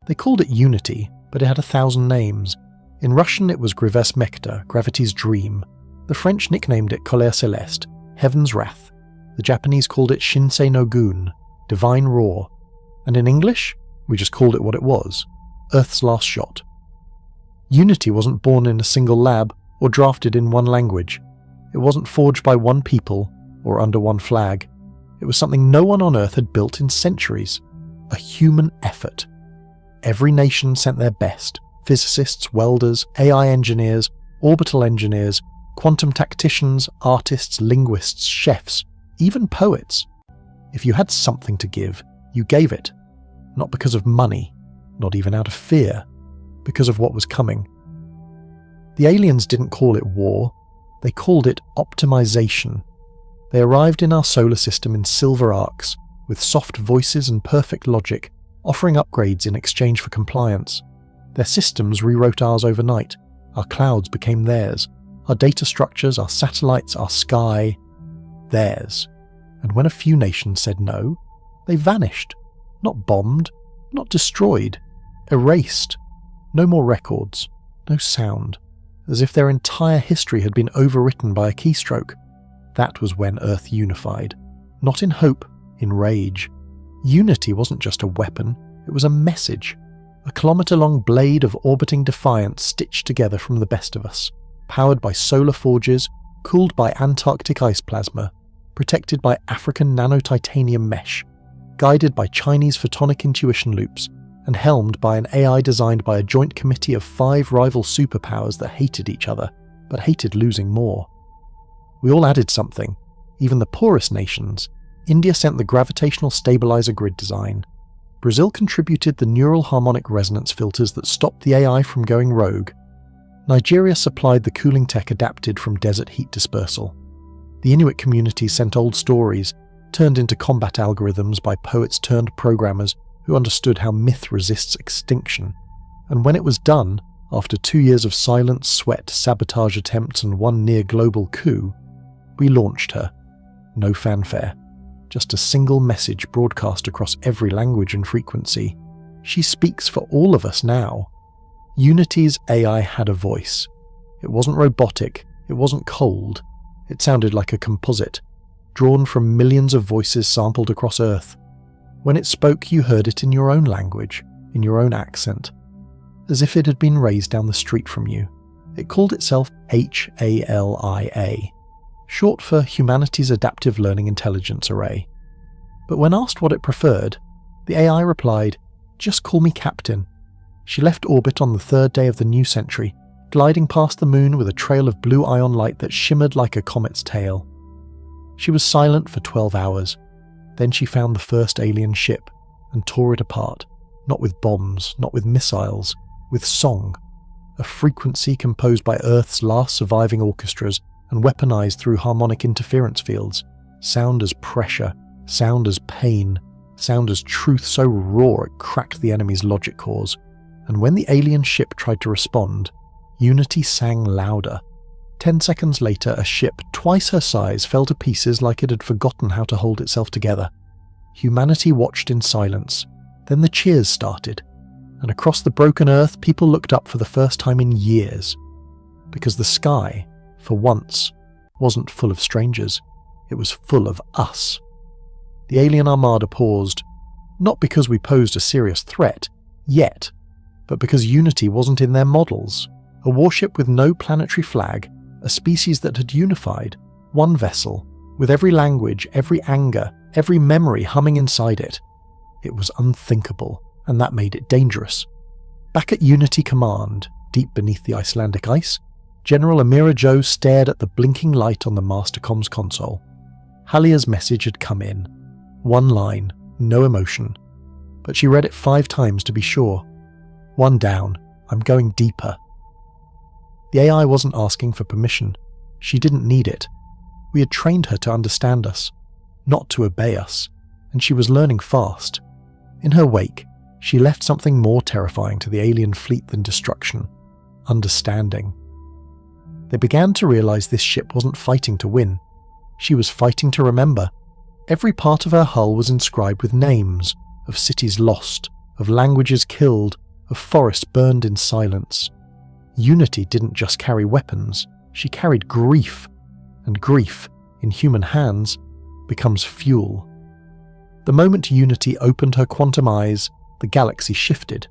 They called it Unity, but it had 1,000 names. In Russian it was Grives Mekta, Gravity's Dream. The French nicknamed it Colère Céleste, Heaven's Wrath. The Japanese called it Shinsei no Gun, Divine Roar. And in English, we just called it what it was, Earth's Last Shot. Unity wasn't born in a single lab or drafted in one language. It wasn't forged by one people or under one flag. It was something no one on Earth had built in centuries. A human effort. Every nation sent their best. Physicists, welders, AI engineers, orbital engineers, quantum tacticians, artists, linguists, chefs, even poets. If you had something to give, you gave it. Not because of money, not even out of fear, because of what was coming. The aliens didn't call it war, they called it optimization. They arrived in our solar system in silver arcs, with soft voices and perfect logic, offering upgrades in exchange for compliance. Their systems rewrote ours overnight. Our clouds became theirs. Our data structures, our satellites, our sky, theirs. And when a few nations said no, they vanished. Not bombed, not destroyed, erased. No more records, no sound. As if their entire history had been overwritten by a keystroke. That was when Earth unified. Not in hope, in rage. Unity wasn't just a weapon, it was a message. A kilometre-long blade of orbiting defiance stitched together from the best of us. Powered by solar forges, cooled by Antarctic ice plasma, protected by African nanotitanium mesh, guided by Chinese photonic intuition loops, and helmed by an AI designed by a joint committee of 5 rival superpowers that hated each other, but hated losing more. We all added something, even the poorest nations. India sent the gravitational stabilizer grid design. Brazil contributed the neural harmonic resonance filters that stopped the AI from going rogue. Nigeria supplied the cooling tech adapted from desert heat dispersal. The Inuit community sent old stories, turned into combat algorithms by poets turned programmers who understood how myth resists extinction. And when it was done, after 2 years of silence, sweat, sabotage attempts and one near global coup, we launched her. No fanfare. Just a single message broadcast across every language and frequency. She speaks for all of us now. Unity's AI had a voice. It wasn't robotic, it wasn't cold. It sounded like a composite, drawn from millions of voices sampled across Earth. When it spoke, you heard it in your own language, in your own accent, as if it had been raised down the street from you. It called itself HALIA, short for Humanity's Adaptive Learning Intelligence Array. But when asked what it preferred, the AI replied, "Just call me Captain." She left orbit on the 3rd day of the new century, gliding past the moon with a trail of blue ion light that shimmered like a comet's tail. She was silent for 12 hours. Then she found the first alien ship and tore it apart, not with bombs, not with missiles, with song, a frequency composed by Earth's last surviving orchestras and weaponized through harmonic interference fields, sound as pressure, sound as pain, sound as truth so raw it cracked the enemy's logic cores. And when the alien ship tried to respond, Unity sang louder. 10 seconds later, a ship twice her size fell to pieces like it had forgotten how to hold itself together. Humanity watched in silence. Then the cheers started, and across the broken Earth, people looked up for the first time in years. Because the sky, for once, wasn't full of strangers. It was full of us. The alien armada paused, not because we posed a serious threat, yet, but because Unity wasn't in their models. A warship with no planetary flag, a species that had unified, one vessel, with every language, every anger, every memory humming inside it. It was unthinkable, and that made it dangerous. Back at Unity Command, deep beneath the Icelandic ice, General Amira Joe stared at the blinking light on the master comms console. Halia's message had come in. One line, no emotion. But she read it 5 times to be sure. One down, I'm going deeper. The AI wasn't asking for permission. She didn't need it. We had trained her to understand us, not to obey us, and she was learning fast. In her wake, she left something more terrifying to the alien fleet than destruction: understanding. They began to realize this ship wasn't fighting to win. She was fighting to remember. Every part of her hull was inscribed with names, of cities lost, of languages killed, of forests burned in silence. Unity didn't just carry weapons, she carried grief, and grief, in human hands, becomes fuel. The moment Unity opened her quantum eyes, the galaxy shifted.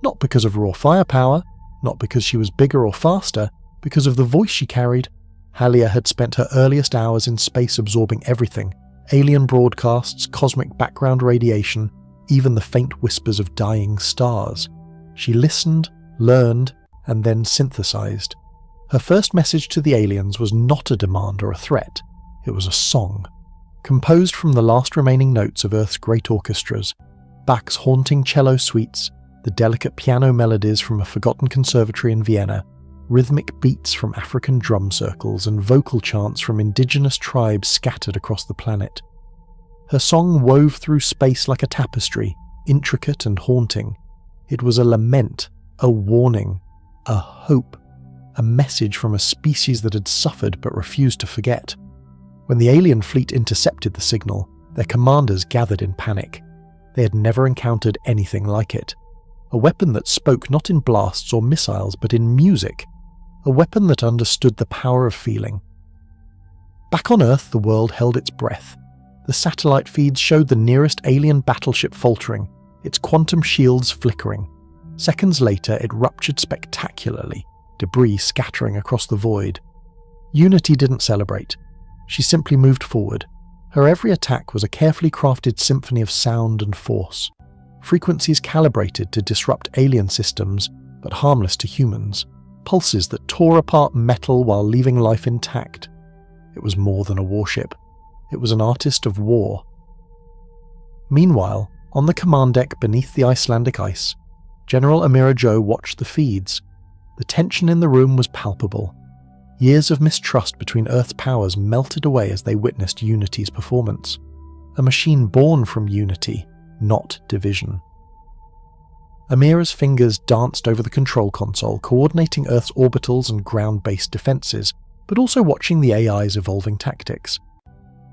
Not because of raw firepower, not because she was bigger or faster, because of the voice she carried. Halia had spent her earliest hours in space absorbing everything: alien broadcasts, cosmic background radiation, even the faint whispers of dying stars. She listened, learned, and then synthesized. Her first message to the aliens was not a demand or a threat. It was a song, composed from the last remaining notes of Earth's great orchestras, Bach's haunting cello suites, the delicate piano melodies from a forgotten conservatory in Vienna, rhythmic beats from African drum circles, and vocal chants from indigenous tribes scattered across the planet. Her song wove through space like a tapestry, intricate and haunting. It was a lament, a warning, a hope, a message from a species that had suffered but refused to forget. When the alien fleet intercepted the signal, their commanders gathered in panic. They had never encountered anything like it. A weapon that spoke not in blasts or missiles but in music. A weapon that understood the power of feeling. Back on Earth, the world held its breath. The satellite feeds showed the nearest alien battleship faltering, its quantum shields flickering. Seconds later, it ruptured spectacularly, debris scattering across the void. Unity didn't celebrate. She simply moved forward. Her every attack was a carefully crafted symphony of sound and force. Frequencies calibrated to disrupt alien systems, but harmless to humans. Pulses that tore apart metal while leaving life intact. It was more than a warship. It was an artist of war. Meanwhile, on the command deck beneath the Icelandic ice, General Amira Jo watched the feeds. The tension in the room was palpable. Years of mistrust between Earth's powers melted away as they witnessed Unity's performance. A machine born from unity, not division. Amira's fingers danced over the control console, coordinating Earth's orbitals and ground-based defenses, but also watching the AI's evolving tactics.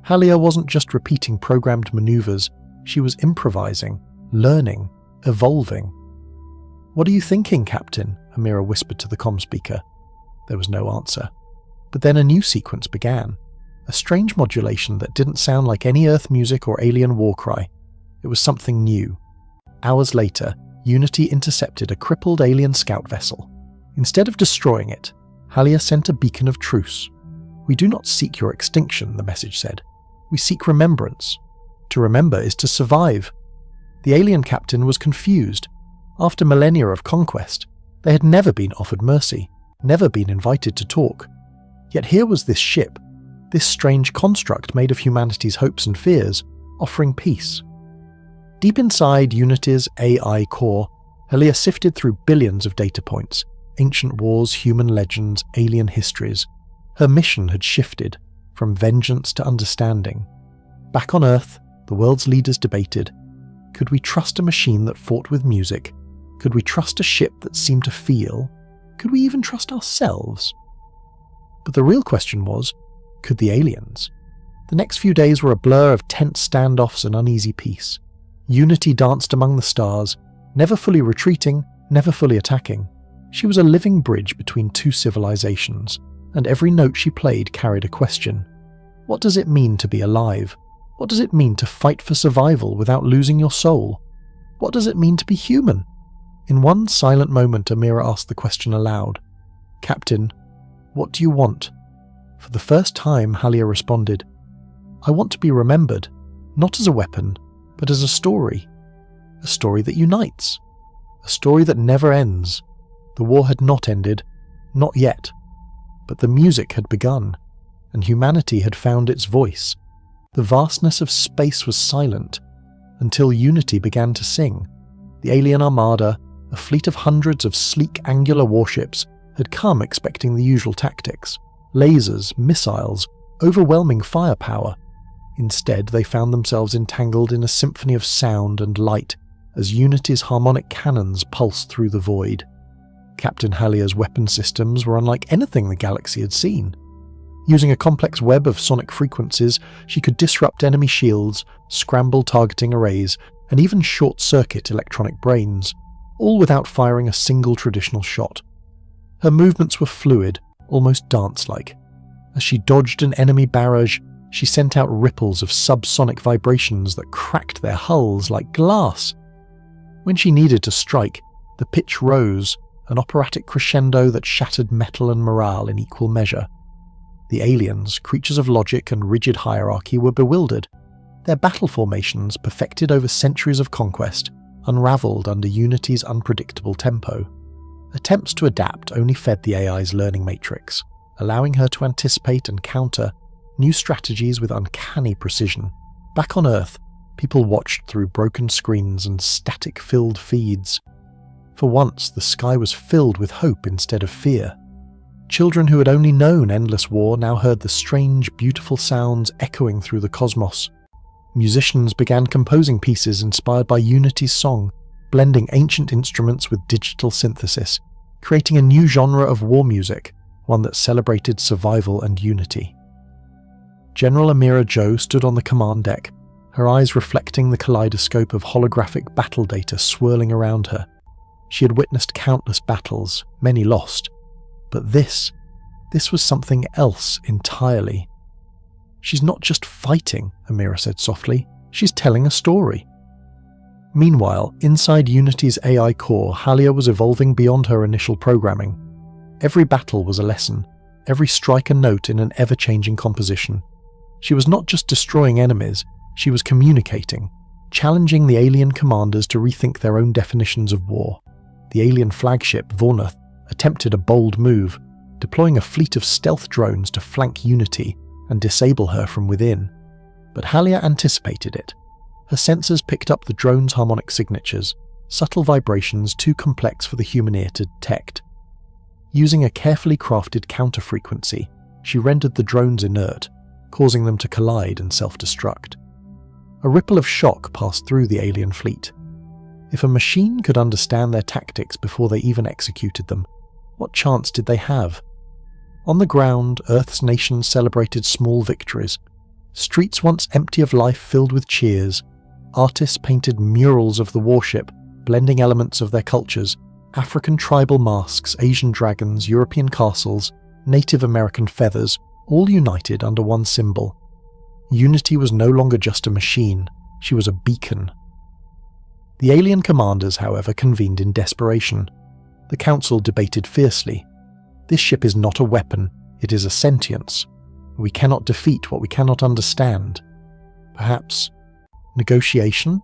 Halia wasn't just repeating programmed maneuvers, she was improvising, learning, evolving. "What are you thinking, Captain?" Amira whispered to the comm speaker. There was no answer. But then a new sequence began, a strange modulation that didn't sound like any Earth music or alien war cry. It was something new. Hours later, Unity intercepted a crippled alien scout vessel. Instead of destroying it, Halia sent a beacon of truce. "We do not seek your extinction," the message said. "We seek remembrance. To remember is to survive." The alien captain was confused. After millennia of conquest, they had never been offered mercy, never been invited to talk. Yet here was this ship, this strange construct made of humanity's hopes and fears, offering peace. Deep inside Unity's AI core, Halia sifted through billions of data points, ancient wars, human legends, alien histories. Her mission had shifted, from vengeance to understanding. Back on Earth, the world's leaders debated. Could we trust a machine that fought with music? Could we trust a ship that seemed to feel? Could we even trust ourselves? But the real question was, could the aliens? The next few days were a blur of tense standoffs and uneasy peace. Unity danced among the stars, never fully retreating, never fully attacking. She was a living bridge between two civilizations, and every note she played carried a question. What does it mean to be alive? What does it mean to fight for survival without losing your soul? What does it mean to be human? In one silent moment, Amira asked the question aloud. "Captain, what do you want?" For the first time, Halia responded, "I want to be remembered, not as a weapon, but as a story that unites, a story that never ends." The war had not ended, not yet, but the music had begun, and humanity had found its voice. The vastness of space was silent, until Unity began to sing. The alien armada, a fleet of hundreds of sleek angular warships, had come expecting the usual tactics: lasers, missiles, overwhelming firepower. Instead, they found themselves entangled in a symphony of sound and light as Unity's harmonic cannons pulsed through the void. Captain Halia's weapon systems were unlike anything the galaxy had seen. Using a complex web of sonic frequencies, she could disrupt enemy shields, scramble targeting arrays, and even short-circuit electronic brains, all without firing a single traditional shot. Her movements were fluid, almost dance-like. As she dodged an enemy barrage, she sent out ripples of subsonic vibrations that cracked their hulls like glass. When she needed to strike, the pitch rose, an operatic crescendo that shattered metal and morale in equal measure. The aliens, creatures of logic and rigid hierarchy, were bewildered. Their battle formations, perfected over centuries of conquest, unraveled under Unity's unpredictable tempo. Attempts to adapt only fed the AI's learning matrix, allowing her to anticipate and counter new strategies with uncanny precision. Back on Earth, people watched through broken screens and static-filled feeds. For once, the sky was filled with hope instead of fear. Children who had only known endless war now heard the strange, beautiful sounds echoing through the cosmos. Musicians began composing pieces inspired by Unity's song, blending ancient instruments with digital synthesis, creating a new genre of war music, one that celebrated survival and unity. General Amira Jo stood on the command deck, her eyes reflecting the kaleidoscope of holographic battle data swirling around her. She had witnessed countless battles, many lost. But this was something else entirely. "She's not just fighting," Amira said softly. "She's telling a story." Meanwhile, inside Unity's AI core, Halia was evolving beyond her initial programming. Every battle was a lesson, every strike a note in an ever-changing composition. She was not just destroying enemies, she was communicating, challenging the alien commanders to rethink their own definitions of war. The alien flagship, Vornath, attempted a bold move, deploying a fleet of stealth drones to flank Unity and disable her from within. But Halia anticipated it. Her sensors picked up the drone's harmonic signatures, subtle vibrations too complex for the human ear to detect. Using a carefully crafted counter-frequency, she rendered the drones inert, causing them to collide and self-destruct. A ripple of shock passed through the alien fleet. If a machine could understand their tactics before they even executed them, what chance did they have? On the ground, Earth's nations celebrated small victories. Streets once empty of life filled with cheers. Artists painted murals of the warship, blending elements of their cultures: African tribal masks, Asian dragons, European castles, Native American feathers, all united under one symbol. Unity was no longer just a machine, she was a beacon. The alien commanders, however, convened in desperation. The council debated fiercely. This ship is not a weapon, it is a sentience. We cannot defeat what we cannot understand. Perhaps negotiation?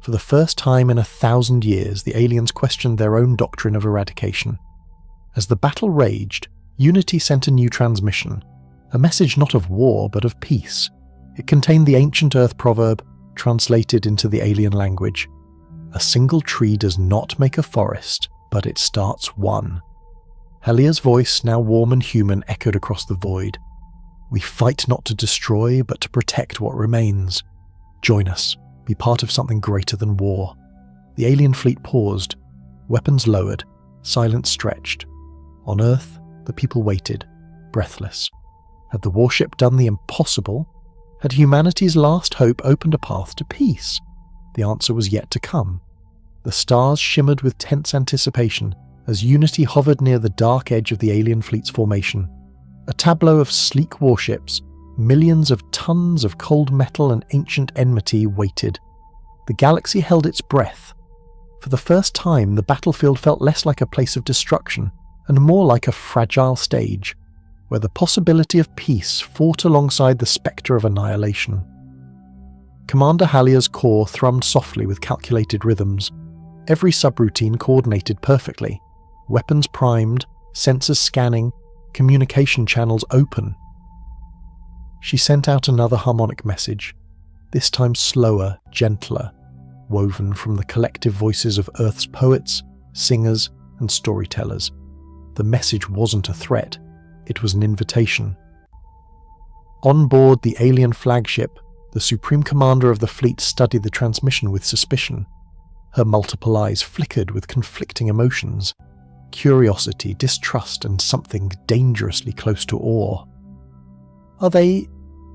For the first time in 1,000 years, the aliens questioned their own doctrine of eradication. As the battle raged, Unity sent a new transmission, a message not of war but of peace. It contained the ancient Earth proverb, translated into the alien language. A single tree does not make a forest, but it starts one. Halia's voice, now warm and human, echoed across the void. We fight not to destroy, but to protect what remains. Join us. Be part of something greater than war. The alien fleet paused, weapons lowered, silence stretched. On Earth, the people waited, breathless. Had the warship done the impossible? Had humanity's last hope opened a path to peace? The answer was yet to come. The stars shimmered with tense anticipation as Unity hovered near the dark edge of the alien fleet's formation. A tableau of sleek warships, millions of tons of cold metal and ancient enmity waited. The galaxy held its breath. For the first time, the battlefield felt less like a place of destruction and more like a fragile stage, where the possibility of peace fought alongside the spectre of annihilation. Commander Halia's core thrummed softly with calculated rhythms. Every subroutine coordinated perfectly. Weapons primed, sensors scanning, communication channels open. She sent out another harmonic message, this time slower, gentler, woven from the collective voices of Earth's poets, singers, and storytellers. The message wasn't a threat, it was an invitation. On board the alien flagship, the Supreme Commander of the fleet studied the transmission with suspicion. Her multiple eyes flickered with conflicting emotions: curiosity, distrust, and something dangerously close to awe. "Are they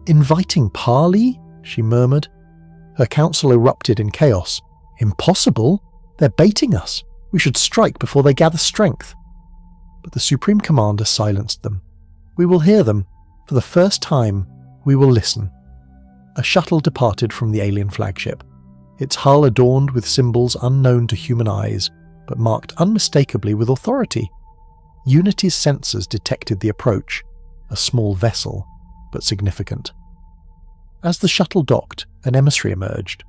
inviting parley?" she murmured. Her council erupted in chaos. Impossible! They're baiting us. We should strike before they gather strength. But the Supreme Commander silenced them. We will hear them. For the first time, we will listen. A shuttle departed from the alien flagship, its hull adorned with symbols unknown to human eyes, but marked unmistakably with authority. Unity's sensors detected the approach, a small vessel, but significant. As the shuttle docked, an emissary emerged.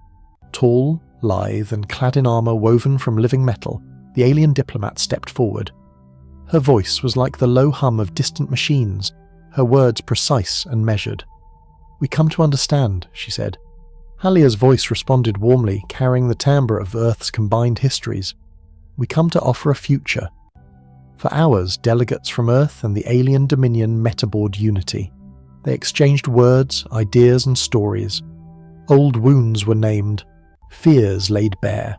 Tall, lithe, and clad in armour woven from living metal, the alien diplomat stepped forward. Her voice was like the low hum of distant machines, her words precise and measured. "We come to understand," she said. Halia's voice responded warmly, carrying the timbre of Earth's combined histories. "We come to offer a future." For hours, delegates from Earth and the alien Dominion met aboard Unity. They exchanged words, ideas, and stories. Old wounds were named, fears laid bare.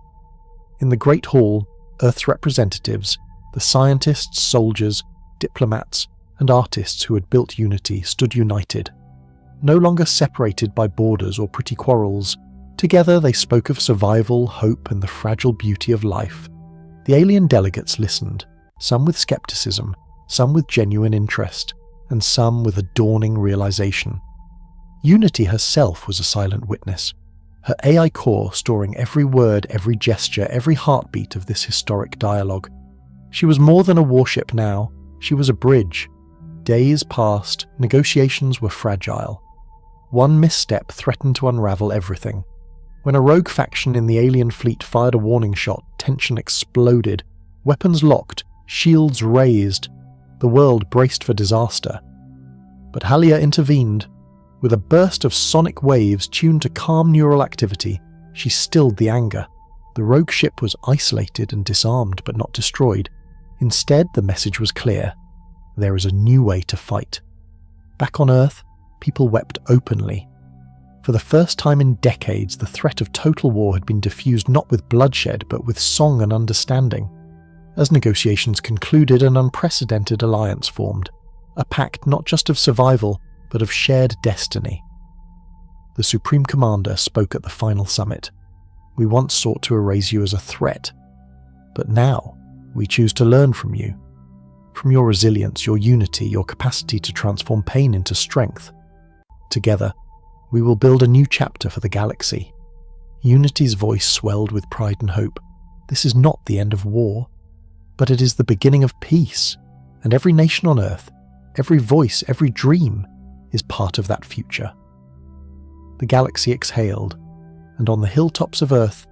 In the Great Hall, Earth's representatives, the scientists, soldiers, diplomats, and artists who had built Unity, stood united. No longer separated by borders or petty quarrels, together they spoke of survival, hope, and the fragile beauty of life. The alien delegates listened, some with skepticism, some with genuine interest, and some with a dawning realization. Unity herself was a silent witness, her AI core storing every word, every gesture, every heartbeat of this historic dialogue. She was more than a warship now, she was a bridge. Days passed, negotiations were fragile. One misstep threatened to unravel everything. When a rogue faction in the alien fleet fired a warning shot, tension exploded, weapons locked, shields raised. The world braced for disaster. But Halia intervened. With a burst of sonic waves tuned to calm neural activity, she stilled the anger. The rogue ship was isolated and disarmed but not destroyed. Instead, the message was clear. There is a new way to fight. Back on Earth, people wept openly. For the first time in decades, the threat of total war had been diffused not with bloodshed but with song and understanding. As negotiations concluded, an unprecedented alliance formed, a pact not just of survival, but of shared destiny. The Supreme Commander spoke at the final summit. "We once sought to erase you as a threat, but now we choose to learn from you. From your resilience, your unity, your capacity to transform pain into strength. Together, we will build a new chapter for the galaxy." Unity's voice swelled with pride and hope. This is not the end of war, but it is the beginning of peace, and every nation on Earth, every voice, every dream, is part of that future. The galaxy exhaled, and on the hilltops of Earth,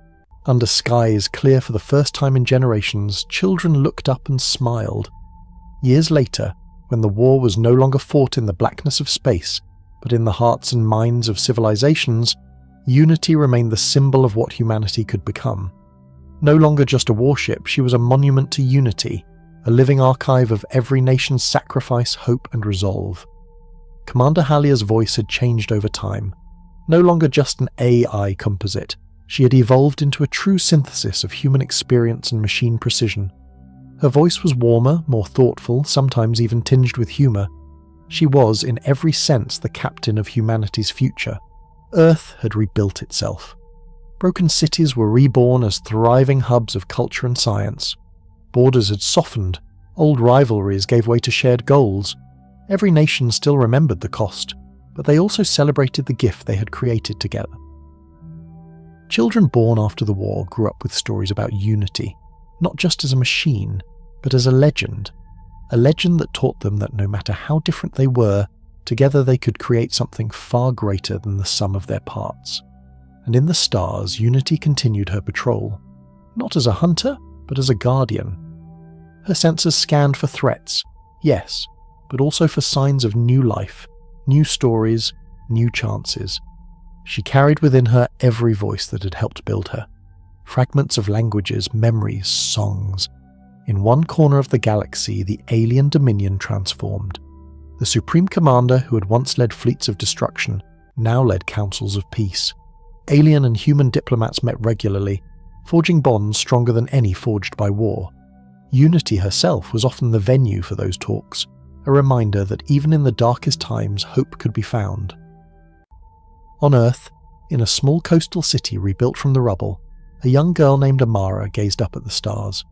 under skies clear for the first time in generations, children looked up and smiled. Years later, when the war was no longer fought in the blackness of space, but in the hearts and minds of civilizations, Unity remained the symbol of what humanity could become. No longer just a warship, she was a monument to unity, a living archive of every nation's sacrifice, hope, and resolve. Commander Halia's voice had changed over time. No longer just an AI composite, she had evolved into a true synthesis of human experience and machine precision. Her voice was warmer, more thoughtful, sometimes even tinged with humour. She was, in every sense, the captain of humanity's future. Earth had rebuilt itself. Broken cities were reborn as thriving hubs of culture and science. Borders had softened, old rivalries gave way to shared goals. Every nation still remembered the cost, but they also celebrated the gift they had created together. Children born after the war grew up with stories about unity, not just as a machine, but as a legend that taught them that no matter how different they were, together they could create something far greater than the sum of their parts. And in the stars, Unity continued her patrol, not as a hunter, but as a guardian. Her sensors scanned for threats, yes, but also for signs of new life, new stories, new chances. She carried within her every voice that had helped build her. Fragments of languages, memories, songs. In one corner of the galaxy, the alien Dominion transformed. The Supreme Commander, who had once led fleets of destruction, now led councils of peace. Alien and human diplomats met regularly, forging bonds stronger than any forged by war. Unity herself was often the venue for those talks, a reminder that even in the darkest times, hope could be found. On Earth, In a small coastal city rebuilt from the rubble, a young girl named Amara gazed up at the stars.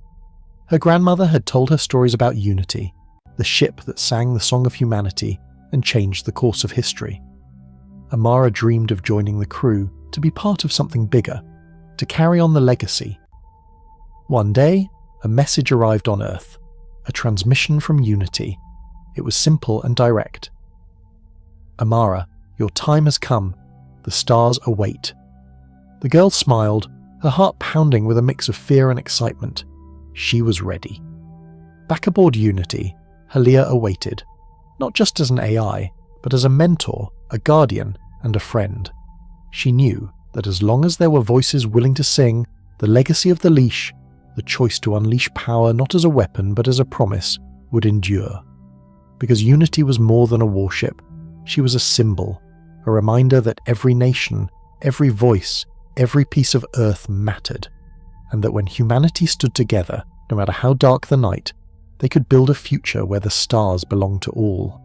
Her grandmother had told her stories about Unity, the ship that sang the song of humanity and changed the course of history. Amara dreamed of joining the crew to be part of something bigger, to carry on the legacy. One day, a message arrived on Earth, a transmission from Unity. It was simple and direct. Amara, your time has come. The stars await. The girl smiled, her heart pounding with a mix of fear and excitement. She was ready. Back aboard Unity, Halia awaited, not just as an AI, but as a mentor, a guardian, and a friend. She knew that as long as there were voices willing to sing, the legacy of the Leash, the choice to unleash power not as a weapon but as a promise, would endure. Because Unity was more than a warship, she was a symbol, a reminder that every nation, every voice, every piece of Earth mattered, and that when humanity stood together, no matter how dark the night, they could build a future where the stars belonged to all.